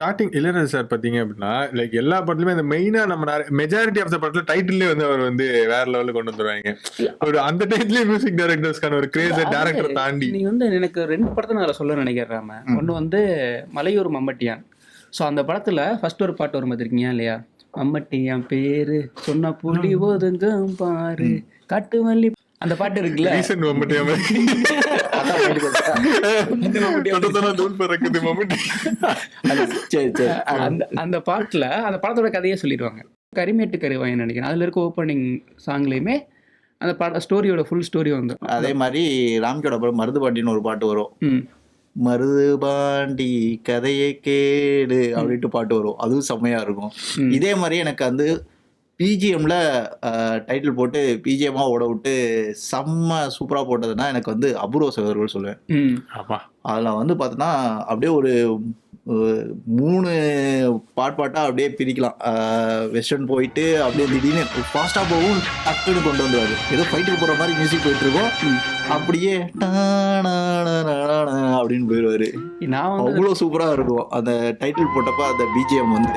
Starting Ilaiyaraaja sir பார்த்தீங்க அப்படின்னா, like எல்லா படத்துலயுமே அந்த மெயினா நம்ம மெஜாரிட்டி ஆஃப் த படத்துல டைட்டில்லே வந்து அவர் வந்து வேற லெவல்ல கொண்டு வந்துருவாய்ங்க. இல்ல ஒரு அந்த டைட்டிலே மியூசிக் டைரக்டர்ஸ்க்கான ஒரு இல்ல கிரேஸ அது டைரக்டர தாண்டி. நீங்க வந்து எனக்கு 2 படத்த நான் அதுல சொல்ல நினைக்கிறேன் ராம. ம். ஒண்ணு வந்து மலையூர் மம்மட்டியான். ஸோ அந்த படத்துல ஃபர்ஸ்ட் ஒரு பாட்டு வரும் பார்த்துருக்கீங்க இல்லையா? மம்மட்டியான் பேரு சொன்ன புலி ஒதுங்கும் பாரு ம். காட்டு மல்லி அந்த பாட்டு இருக்குல்ல. ரீசன்ட் மம்முட்டியா மாதிரி. அதான் மைண்டுக்கு வந்துச்சா? அந்த மம்மட்டியான் தொட தொட தூள் பறக்குது மம்முட்டி. அது சரி, சரி. அந்த அந்த பாட்டுல அந்த படத்தோட கதையே சொல்லிடுவாங்க. கரிமேட்டு கருவாயன்னு நினைக்கிறேன். அதுல இருக்க ஓப்பனிங் சாங்லயுமே அந்த பட ஸ்டோரியோட ஃபுல் ஸ்டோரி வந்துரும். அதே மாதிரி ராம்கியோட படம் மருதுபாண்டின்னு ஒரு பாட்டு வரும். ம். மருதுபாண்டி கதையை கேளு அப்படின்ட்டு பாட்டு வரும். அதுவும் செம்மையா இருக்கும். ம். இதே மாதிரி எனக்கு வந்து பிஜிஎம்ல டைட்டில் போட்டு பிஜிஎம்மா ஓட விட்டு செம்ம சூப்பரா போட்டதுன்னா எனக்கு வந்து அபூர்வ சகோதரர்கள் சொல்லுவேன். ம். ஆமா. அதுல வந்து பார்த்தோன்னா அப்படியே ஒரு 3 பாட்டா அப்படியே பிரிக்கலாம். வெஸ்டர்ன் போயிட்டு அப்படியே திடீர்னு ஃபாஸ்டா போகும், டக்குன்னு கொண்டு வந்துருவாரு. ஏதோ ஃபைட்டுக்கு போற மாதிரி மியூசிக் போயிட்டு இருக்கும். ம். அப்படியே அப்படின்னு போயிடுவாரு. நான் வந்து அவ்வளோ சூப்பரா இருக்கும் அந்த டைட்டில் போட்டப்ப அந்த பிஜிஎம் வந்து.